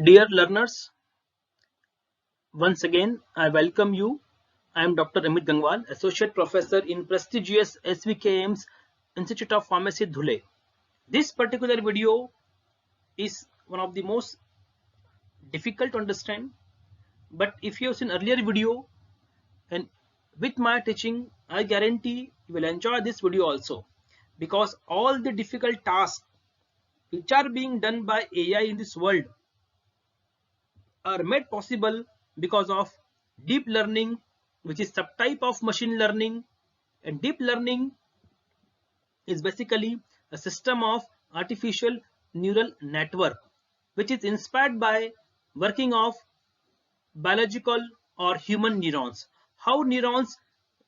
Dear learners, once again I welcome you. I am Dr. Amit Gangwal, Associate Professor in prestigious SVKM's Institute of Pharmacy, Dhule. This particular video is one of the most difficult to understand, but if you have seen earlier video and with my teaching, I guarantee you will enjoy this video also, because all the difficult tasks which are being done by AI in this world are made possible because of deep learning, which is subtype of machine learning. And deep learning is basically a system of artificial neural network which is inspired by working of biological or human neurons. How neurons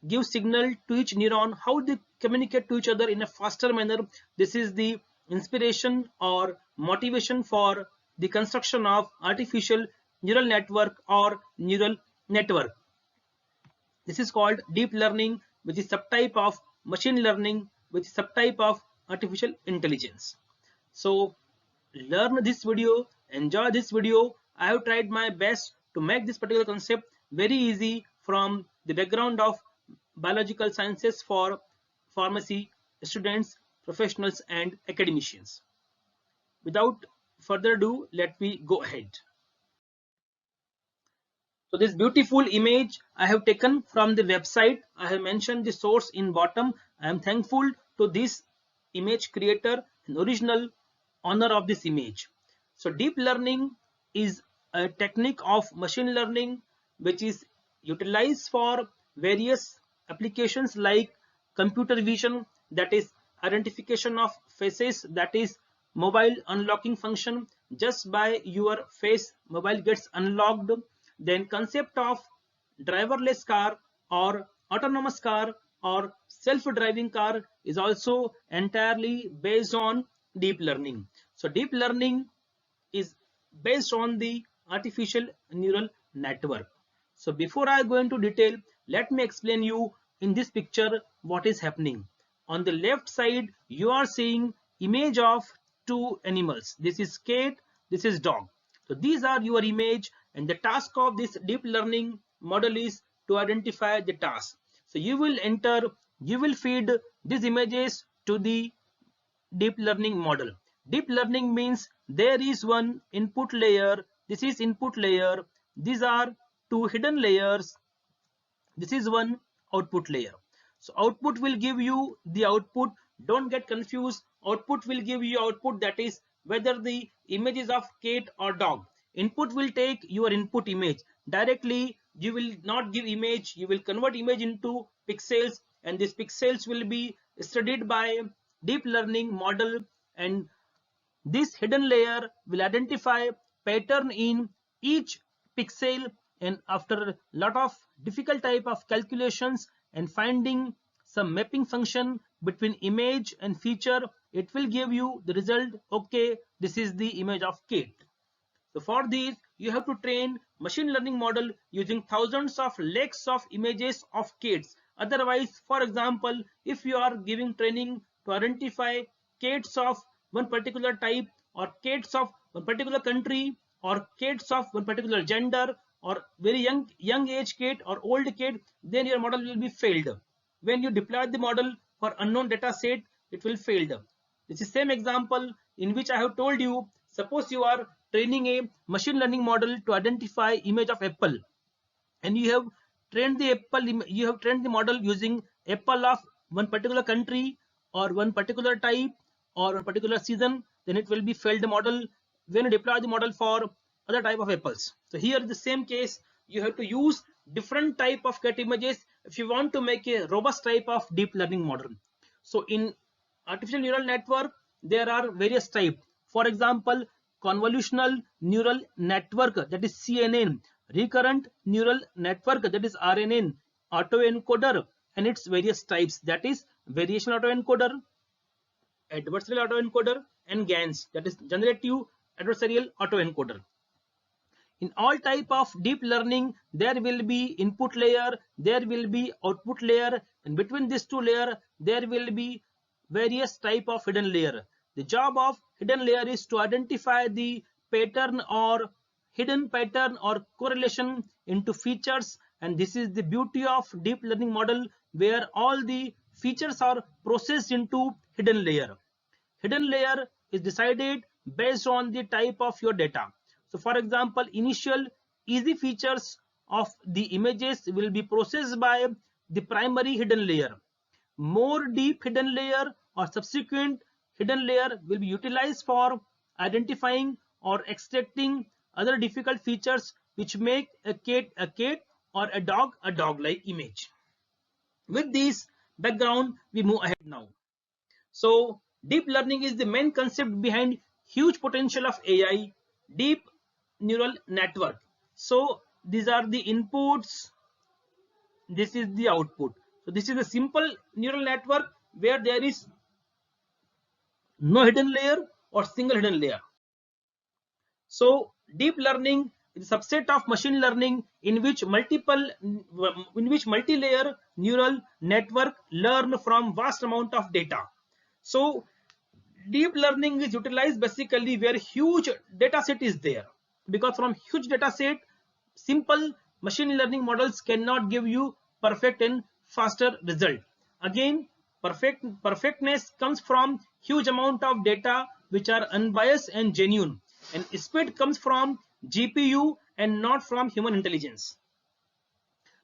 give signal to each neuron, how they communicate to each other in a faster manner. This is the inspiration or motivation for the construction of artificial neural network or neural network. This is called deep learning, which is subtype of machine learning, which is subtype of artificial intelligence. So learn this video, enjoy this video. I have tried my best to make this particular concept very easy from the background of biological sciences for pharmacy students, professionals and academicians. Without further ado, let me go ahead. So this beautiful image I have taken from the website. I have mentioned the source in bottom. I am thankful to this image creator and original owner of this image. So deep learning is a technique of machine learning which is utilized for various applications like computer vision, that is identification of faces, that is mobile unlocking function. Just by your face mobile gets unlocked. Then concept of driverless car or autonomous car or self-driving car is also entirely based on deep learning. So deep learning is based on the artificial neural network. So before I go into detail, let me explain you in this picture what is happening. On the left side you are seeing image of two animals. This is cat, this is dog. So these are your image, and the task of this deep learning model is to identify the task. So you will feed these images to the deep learning model. Deep learning means there is one input layer, this is input layer, these are two hidden layers, this is one output layer. So output will give you the output. Don't get confused. Output will give you output, that is whether the image is of cat or dog. Input will take your input image directly. You will not give image, you will convert image into pixels, and these pixels will be studied by deep learning model, and this hidden layer will identify pattern in each pixel, and after a lot of difficult type of calculations and finding some mapping function between image and feature, it will give you the result. Okay, this is the image of cat. So for this you have to train machine learning model using thousands of lakhs of images of cats. Otherwise, for example, if you are giving training to identify cats of one particular type, or cats of one particular country, or cats of one particular gender, or very young age cat or old cat, then your model will be failed. When you deploy the model for unknown data set, it will fail. This is same example in which I have told you. Suppose you are training a machine learning model to identify image of apple, and you have trained the model using apple of one particular country or one particular type or one particular season, then it will be failed model when you deploy the model for other type of apples. So here the same case, you have to use different type of cat images if you want to make a robust type of deep learning model. So in artificial neural network there are various types. For example, convolutional neural network, that is CNN, recurrent neural network, that is RNN, autoencoder and its various types, that is variation autoencoder, adversarial autoencoder and GANs, that is generative adversarial autoencoder. In all type of deep learning there will be input layer, there will be output layer, and between these two layer there will be various type of hidden layer. The job of hidden layer is to identify the pattern or hidden pattern or correlation into features, and this is the beauty of deep learning model, where all the features are processed into hidden layer. Hidden layer is decided based on the type of your data. So for example, initial easy features of the images will be processed by the primary hidden layer. More deep hidden layer or subsequent hidden layer will be utilized for identifying or extracting other difficult features which make a cat or a dog like image. With this background, we move ahead now. So deep learning is the main concept behind huge potential of AI, deep neural network. So these are the inputs, this is the output. So this is a simple neural network where there is no hidden layer or single hidden layer. So deep learning is a subset of machine learning in which multi-layer neural network learn from vast amount of data. So deep learning is utilized basically where huge data set is there, because from huge data set, simple machine learning models cannot give you perfect and faster result. Again, perfectness comes from huge amount of data which are unbiased and genuine, and speed comes from GPU and not from human intelligence.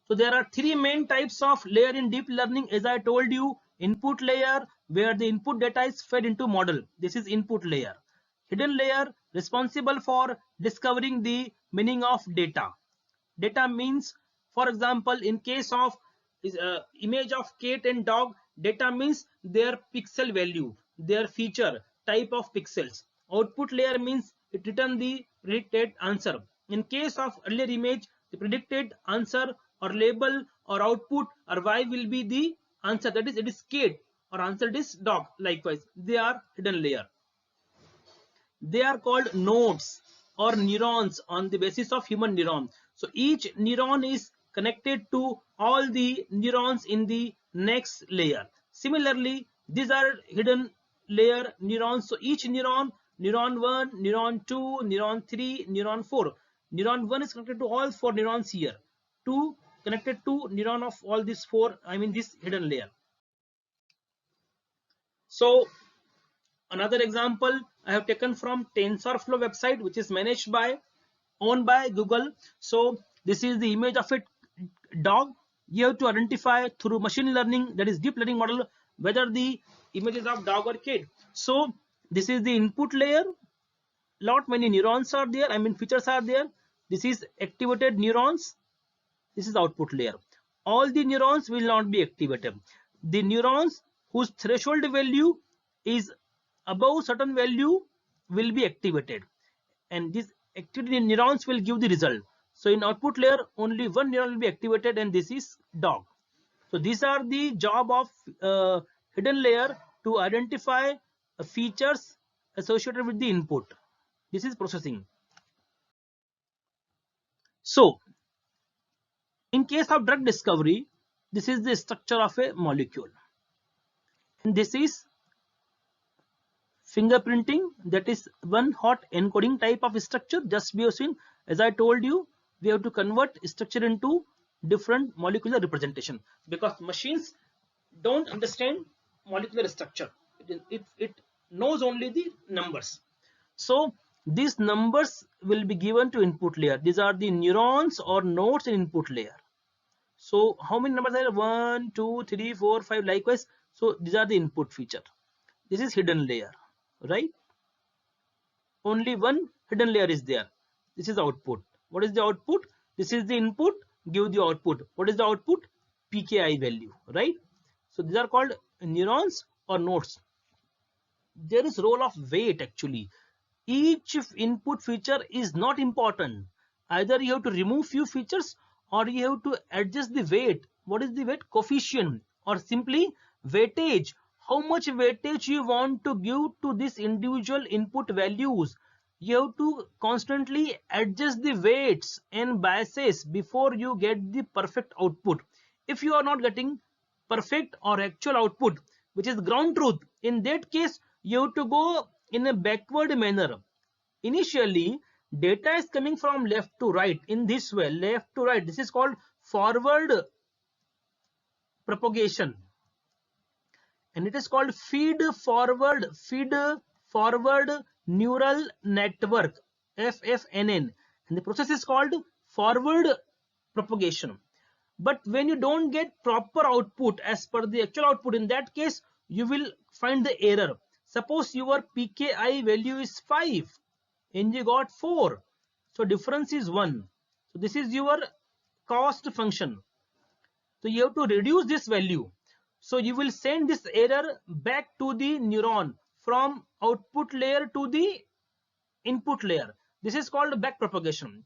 So there are three main types of layer in deep learning. As I told you, input layer, where the input data is fed into model. This is input layer. Hidden layer, responsible for discovering the meaning of data. Data means, for example, in case of image of cat and dog, data means their pixel value, their feature, type of pixels. Output layer means it return the predicted answer. In case of earlier image, the predicted answer or label or output or y will be the answer, that is it is cat, or answer it is dog. Likewise, they are hidden layer. They are called nodes or neurons on the basis of human neuron. So each neuron is connected to all the neurons in the next layer. Similarly, these are hidden layer neurons. So each neuron, neuron 1, neuron 2, neuron 3, neuron 4. Neuron 1 is connected to all 4 neurons here. 2 connected to neuron of all these 4, I mean this hidden layer. So another example I have taken from TensorFlow website, which is managed by, owned by Google. So this is the image of a dog. You have to identify through machine learning, that is deep learning model, whether the image is of dog or cat. So this is the input layer. Lot many neurons are there, I mean features are there. This is activated neurons. This is output layer. All the neurons will not be activated. The neurons whose threshold value is above certain value will be activated, and these activated neurons will give the result. So in output layer, only one neuron will be activated, and this is dog. So these are the job of hidden layer, to identify features associated with the input. This is processing. So in case of drug discovery, this is the structure of a molecule, and this is fingerprinting, that is one hot encoding type of structure. Just be seen, as I told you, we have to convert structure into different molecular representation, because machines don't understand molecular structure. It knows only the numbers. So these numbers will be given to input layer. These are the neurons or nodes in input layer. So how many numbers are there? 1, 2, 3, 4, 5, likewise. So these are the input feature. This is hidden layer, right? Only one hidden layer is there. This is output. What is the output? This is the input, give the output. What is the output? PKI value, right? So these are called neurons or nodes. There is role of weight actually. Each input feature is not important. Either you have to remove few features, or you have to adjust the weight. What is the weight? Coefficient, or simply weightage. How much weightage you want to give to this individual input values. You have to constantly adjust the weights and biases before you get the perfect output. If you are not getting perfect or actual output, which is ground truth, in that case you have to go in a backward manner. Initially, Data is coming from left to right in this way, left to right. This is called forward propagation, and it is called feed forward neural network, FFNN, and the process is called forward propagation. But when you don't get proper output as per the actual output, in that case you will find the error. Suppose your pki value is 5 and you got 4, so difference is 1. So this is your cost function. So you have to reduce this value. So you will send this error back to the neuron from output layer to the input layer. This is called back propagation.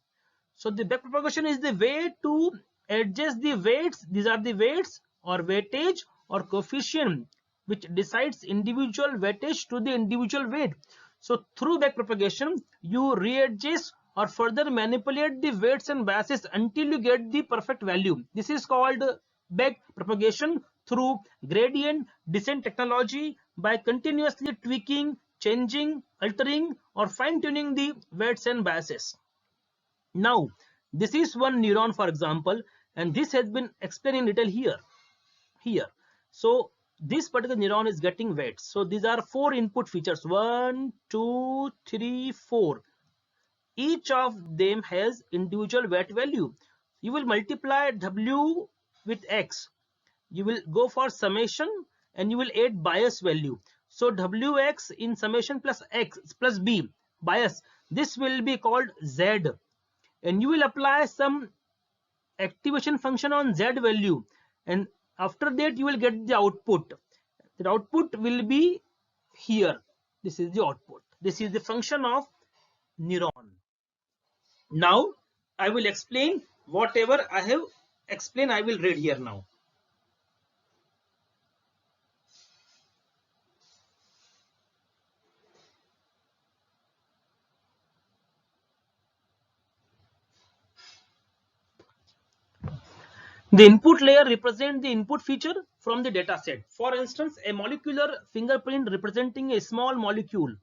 So the back propagation is the way to adjust the weights. These are the weights or weightage or coefficient which decides individual weightage to the individual weight. So through back propagation, you readjust or further manipulate the weights and biases until you get the perfect value. This is called back propagation through gradient descent technology, by continuously tweaking, changing, altering, or fine-tuning the weights and biases. Now, this is one neuron, for example, and this has been explained in detail here. So this particular neuron is getting weights. So these are 4 input features: 1, 2, 3, 4. Each of them has individual weight value. You will multiply W with X. You will go for summation and you will add bias value. So Wx in summation plus X plus B bias, this will be called Z, and you will apply some activation function on Z value, and after that you will get the output. The output will be here. This is the output. This is the function of neuron. Now I will explain whatever I have explained. I will read here now. The input layer represents the input feature from the data set. For instance, a molecular fingerprint representing a small molecule.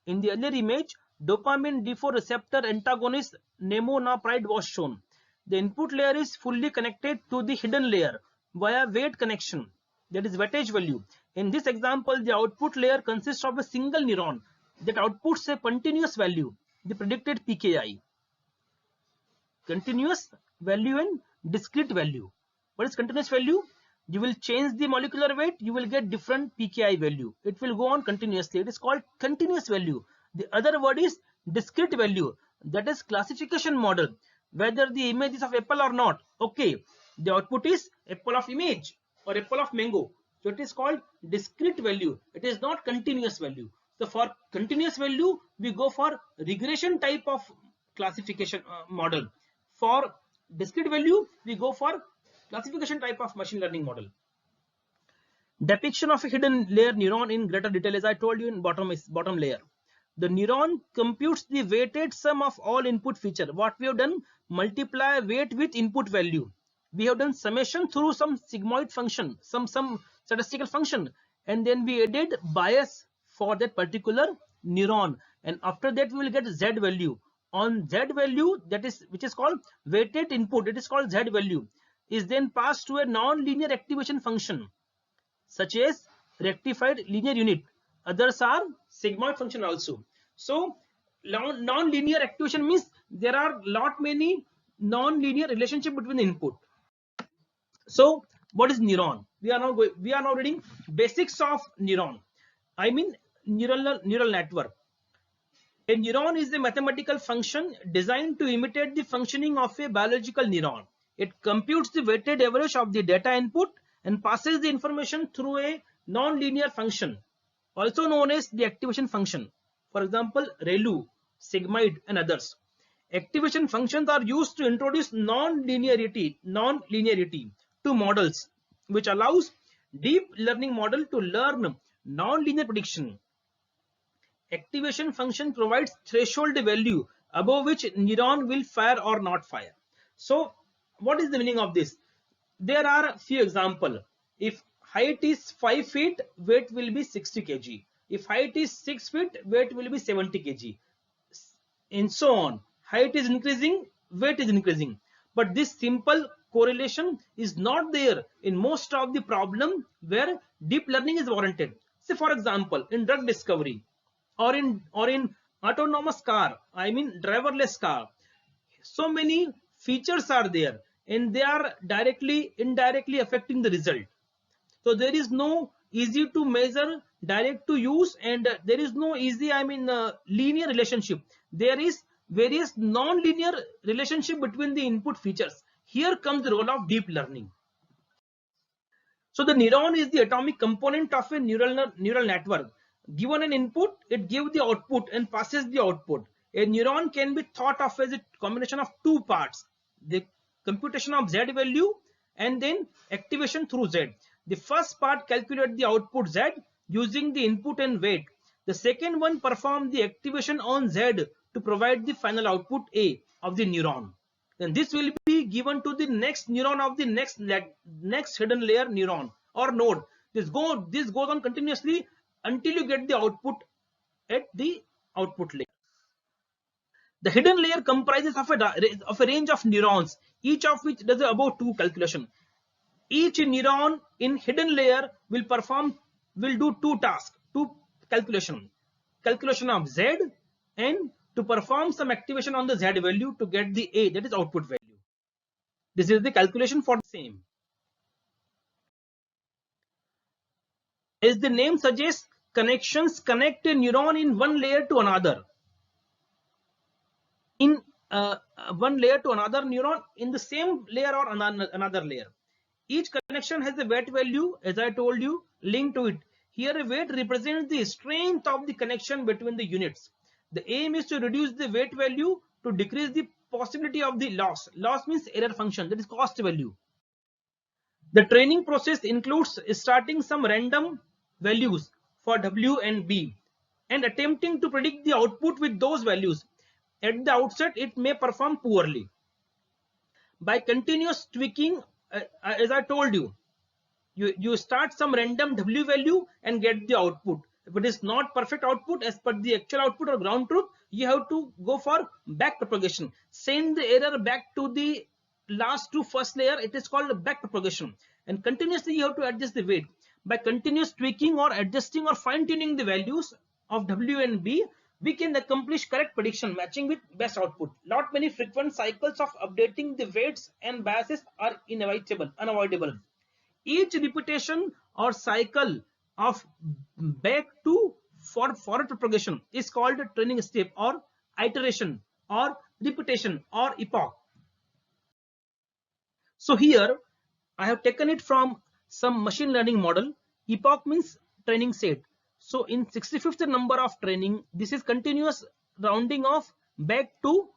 In the earlier image, dopamine D4 receptor antagonist nemonapride was shown. The input layer is fully connected to the hidden layer via weight connection, that is weightage value. In this example, the output layer consists of a single neuron that outputs a continuous value, the predicted pKi. Continuous value and discrete value. What is continuous value? You will change the molecular weight, you will get different pKi value. It will go on continuously. It is called continuous value. The other word is discrete value, that is classification model, whether the image is of apple or not. Okay, the output is apple of image or apple of mango. So it is called discrete value. It is not continuous value. So for continuous value, we go for regression type of classification model. For discrete value, we go for classification type of machine learning model. Depiction of a hidden layer neuron in greater detail, as I told you in bottom layer. The neuron computes the weighted sum of all input feature. What we have done, multiply weight with input value. We have done summation through some sigmoid function, some statistical function, and then we added bias for that particular neuron, and after that we will get Z value. On Z value, that is which is called weighted input, it is called Z value, is then passed to a non-linear activation function such as rectified linear unit. Others are sigmoid function also. So non-linear activation means there are lot many non-linear relationship between the input. So what is neuron? We are now reading basics of neuron. I mean neural network. A neuron is a mathematical function designed to imitate the functioning of a biological neuron. It computes the weighted average of the data input and passes the information through a non-linear function, also known as the activation function. For example, ReLU, sigmoid, and others. Activation functions are used to introduce non-linearity to models, which allows deep learning model to learn non-linear prediction. Activation function provides threshold value above which neuron will fire or not fire. So what is the meaning of this? There are a few examples. If height is 5 feet, weight will be 60 kg. If height is 6 feet, weight will be 70 kg. and so on. Height is increasing, weight is increasing. But this simple correlation is not there in most of the problem where deep learning is warranted. Say for example, in drug discovery or in autonomous car, I mean driverless car, so many features are there and they are directly indirectly affecting the result. So there is no easy to measure, direct to use, and there is no easy, I mean linear relationship. There is various non-linear relationship between the input features. Here comes the role of deep learning. So the neuron is the atomic component of a neural network. Given an input, it gives the output and passes the output. A neuron can be thought of as a combination of two parts: the computation of Z value and then activation through Z. The first part calculates the output Z using the input and weight. The second one performs the activation on Z to provide the final output A of the neuron. Then this will be given to the next neuron of the next hidden layer neuron or node. This goes on continuously until you get the output at the output layer. The hidden layer comprises of a range of neurons, each of which does about two calculations. Each neuron in hidden layer will do two tasks, two calculation of Z, and to perform some activation on the Z value to get the A, that is output value. This is the calculation for the same. As the name suggests, connections connect a neuron in one layer to another. In one layer to another neuron in the same layer or another layer. Each connection has a weight value, as I told you, linked to it. Here a weight represents the strength of the connection between the units. The aim is to reduce the weight value to decrease the possibility of the loss. Loss means error function, that is cost value. The training process includes starting some random values for W and B and attempting to predict the output with those values. At the outset, it may perform poorly. By continuous tweaking, as I told you, you start some random W value and get the output. If it is not perfect output as per the actual output or ground truth, you have to go for back propagation. Send the error back to the last to first layer. It is called back propagation. And continuously you have to adjust the weight. By continuous tweaking or adjusting or fine tuning the values of W and B, we can accomplish correct prediction matching with best output. Not many frequent cycles of updating the weights and biases are unavoidable. Each repetition or cycle of back to forward propagation is called a training step or iteration or repetition or epoch. So here I have taken it from some machine learning model. Epoch means training set. So in 65th number of training, this is continuous rounding off back to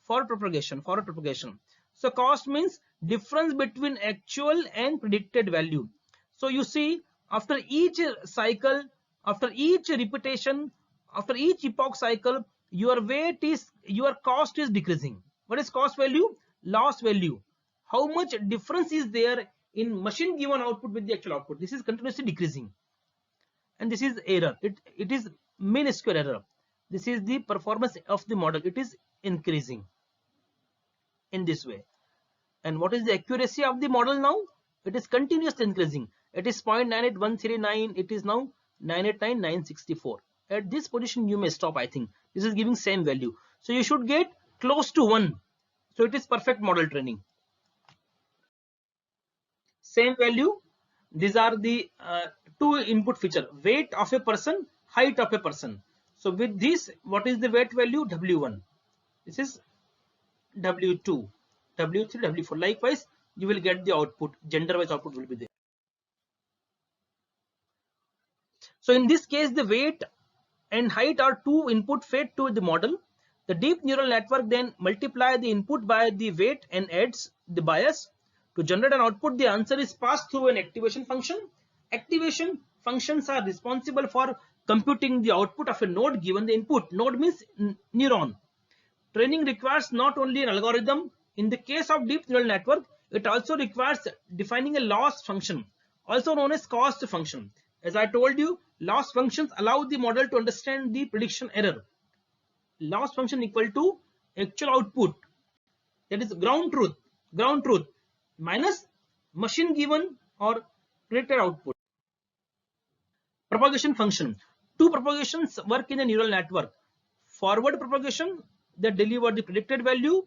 forward propagation. So cost means difference between actual and predicted value. So you see, after each cycle, after each repetition, after each epoch cycle, your cost is decreasing. What is cost value? Loss value. How much difference is there in machine given output with the actual output? This is continuously decreasing. And this is error. It is mean square error. This is the performance of the model. It is increasing in this way. And what is the accuracy of the model now? It is continuously increasing. It is 0.98139. It is now 989,964. At this position you may stop. I think this is giving same value. So you should get close to 1. So it is perfect model training. Same value. These are the two input feature: weight of a person, height of a person. So with this, what is the weight value? W1. This is W2, W3, W4. Likewise, you will get the output. Gender wise output will be there. So in this case, the weight and height are two input fed to the model. The deep neural network then multiply the input by the weight and adds the bias. To generate an output, the answer is passed through an activation function. Activation functions are responsible for computing the output of a node given the input. Node means neuron. Training requires not only an algorithm. In the case of deep neural network, it also requires defining a loss function, also known as cost function. As I told you, loss functions allow the model to understand the prediction error. loss function equal to actual output, that is ground truth minus machine given or predicted output. Propagation function. Two propagations work in a neural network. Forward propagation that deliver the predicted value,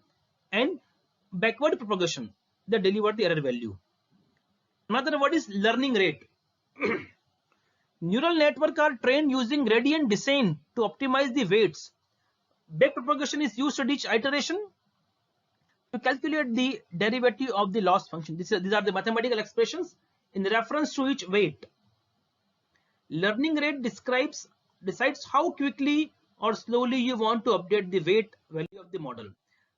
and backward propagation that deliver the error value. Another word is learning rate. Neural networks are trained using gradient descent to optimize the weights. Backpropagation is used at each iteration to calculate the derivative of the loss function. These are the mathematical expressions in reference to each weight. Learning rate decides how quickly or slowly you want to update the weight value of the model.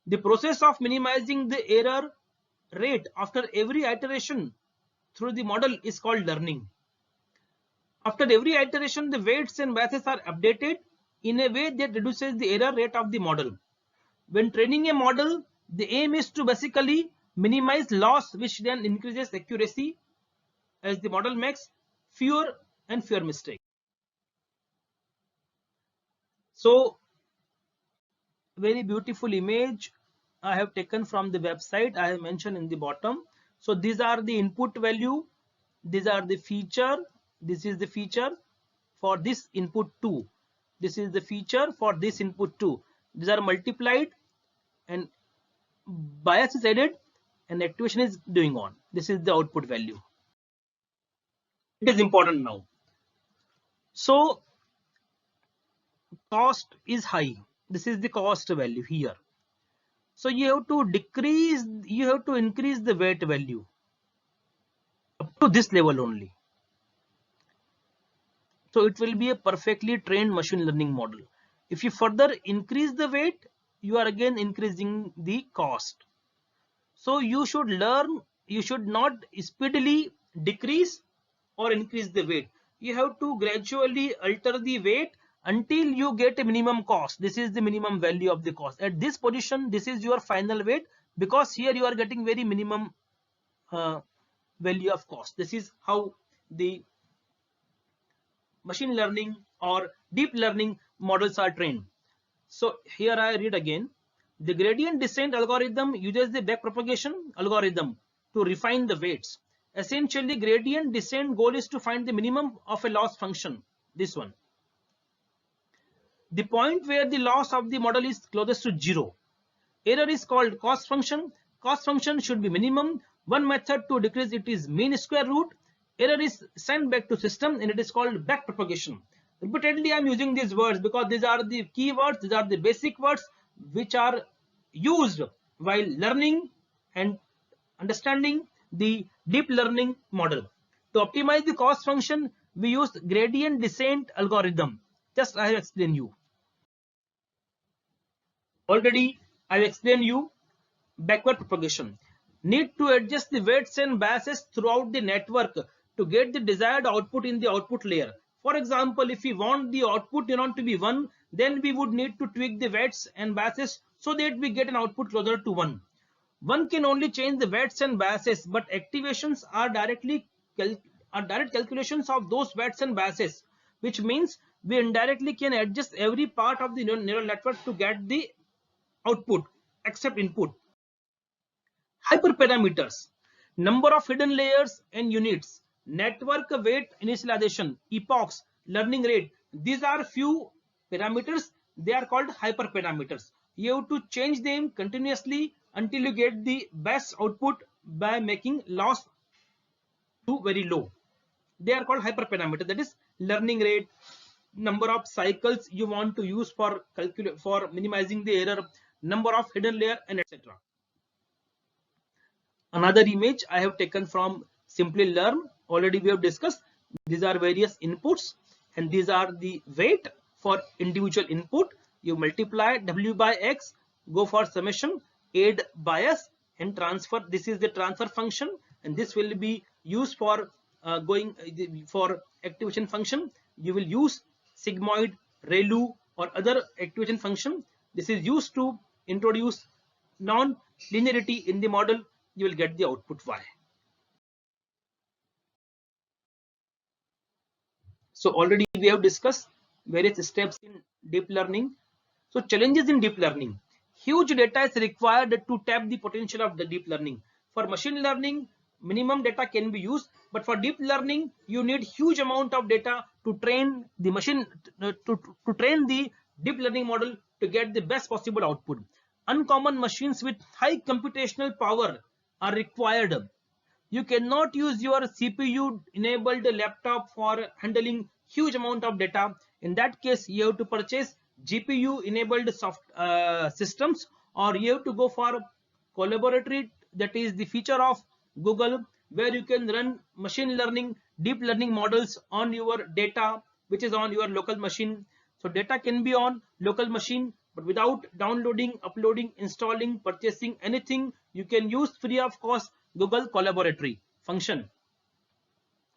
The process of minimizing the error rate after every iteration through the model is called learning. After every iteration, the weights and biases are updated in a way that reduces the error rate of the model. When training a model, the aim is to basically minimize loss, which then increases accuracy as the model makes fewer and fewer mistakes. So, very beautiful image I have taken from the website I have mentioned in the bottom. So these are the input value, these are the feature, this is the feature for this input 2, this is the feature for this input 2. These are multiplied and bias is added and activation is doing on. This is the output value. It is important now. So cost is high. This is the cost value here. So you have to increase the weight value up to this level only. So it will be a perfectly trained machine learning model. If you further increase the weight, you are again increasing the cost. So you should not speedily decrease or increase the weight. You have to gradually alter the weight until you get a minimum cost. This is the minimum value of the cost. At this position, this is your final weight, because here you are getting very minimum value of cost. This is how the machine learning or deep learning models are trained. So here I read again. The gradient descent algorithm uses the backpropagation algorithm to refine the weights. Essentially, gradient descent goal is to find the minimum of a loss function, this one. The point where the loss of the model is closest to 0. Error is called cost function. Cost function should be minimum. One method to decrease it is mean square root. Error is sent back to system and it is called backpropagation. Repeatedly I am using these words because these are the key words, these are the basic words which are used while learning and understanding the deep learning model. To optimize the cost function, we use gradient descent algorithm. Just I have explained you. Already I have explained you backward propagation. Need to adjust the weights and biases throughout the network to get the desired output in the output layer. For example, if we want the output neuron to be 1, then we would need to tweak the weights and biases so that we get an output closer to 1. One can only change the weights and biases, but activations are direct calculations of those weights and biases, which means we indirectly can adjust every part of the neural network to get the output except input. Hyperparameters, number of hidden layers and units, network weight initialization, epochs, learning rate. These are few parameters. They are called hyperparameters. You have to change them continuously until you get the best output by making loss to very low. They are called hyperparameters. That is learning rate, number of cycles you want to use for minimizing the error, number of hidden layer, and etc. Another image I have taken from Simply Learn. Already we have discussed. These are various inputs and these are the weight for individual input. You multiply W by X, go for summation, add bias and transfer. This is the transfer function and this will be used for for activation function. You will use sigmoid, ReLU or other activation function. This is used to introduce non-linearity in the model. You will get the output Y. So already we have discussed various steps in deep learning. So challenges in deep learning. Huge data is required to tap the potential of the deep learning. For machine learning, minimum data can be used, but for deep learning, you need huge amount of data to train the machine, to train the deep learning model to get the best possible output. Uncommon machines with high computational power are required. You cannot use your CPU enabled laptop for handling huge amount of data. In that case, you have to purchase GPU enabled soft systems, or you have to go for collaboratory, that is the feature of Google, where you can run machine learning deep learning models on your data which is on your local machine. So data can be on local machine, but without downloading, uploading, installing, purchasing anything, you can use free of cost Google Collaboratory function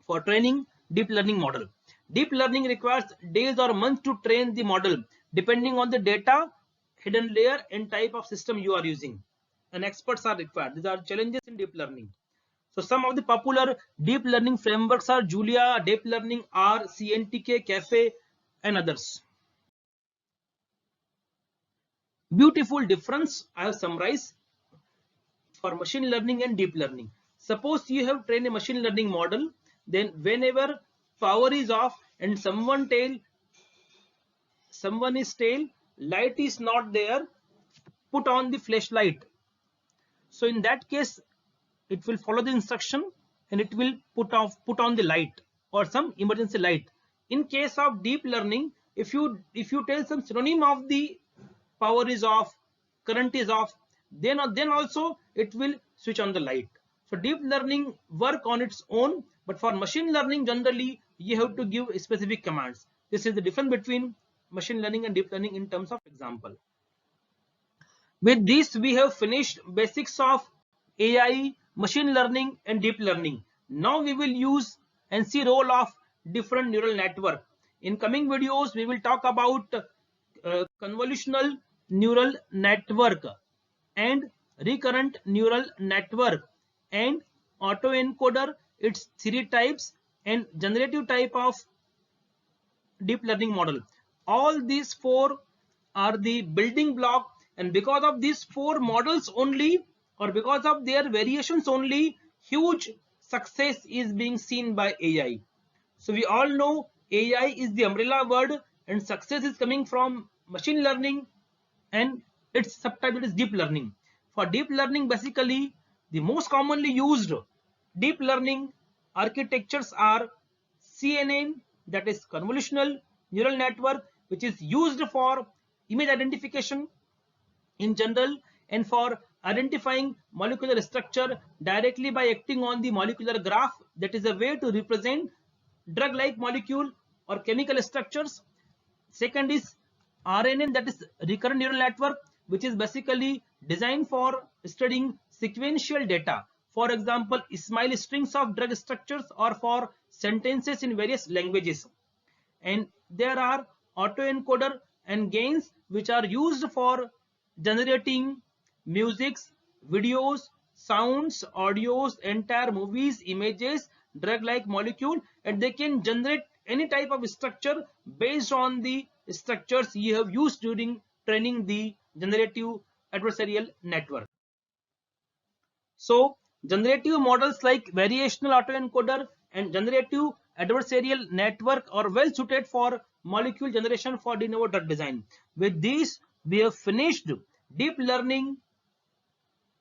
for training deep learning model. Deep learning requires days or months to train the model depending on the data, hidden layer and type of system you are using. And experts are required. These are challenges in deep learning. So some of the popular deep learning frameworks are Julia, Deep Learning, R, CNTK, Cafe and others. Beautiful difference I have summarized for machine learning and deep learning. Suppose you have trained a machine learning model, then whenever power is off and someone is tail, light is not there, put on the flashlight. So in that case, it will follow the instruction and it will put on the light or some emergency light. In case of deep learning, if you tell some synonym of the power is off, current is off, then also it will switch on the light. So deep learning work on its own, but for machine learning generally you have to give specific commands. This is the difference between machine learning and deep learning in terms of example. With this, we have finished basics of AI, machine learning and deep learning. Now we will use and see role of different neural network. In coming videos, we will talk about convolutional neural network and recurrent neural network and autoencoder, its three types, and generative type of deep learning model. All these four are the building block, and because of these four models only, or because of their variations only, huge success is being seen by AI. So we all know AI is the umbrella word and success is coming from machine learning and its subtype is deep learning. For deep learning, basically the most commonly used deep learning architectures are CNN, that is convolutional neural network, which is used for image identification in general and for identifying molecular structure directly by acting on the molecular graph. That is a way to represent drug like molecule or chemical structures. Second is RNN, that is recurrent neural network, which is basically designed for studying sequential data. For example, smile strings of drug structures or for sentences in various languages. And there are autoencoder and gains, which are used for generating musics, videos, sounds, audios, entire movies, images, drug like molecule, and they can generate any type of structure based on the structures you have used during training the generative adversarial network. So generative models like variational autoencoder and generative adversarial network are well suited for molecule generation for de novo drug design. With this, we have finished deep learning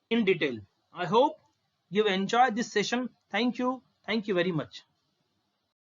in detail. I hope you enjoyed this session. Thank you. Thank you very much.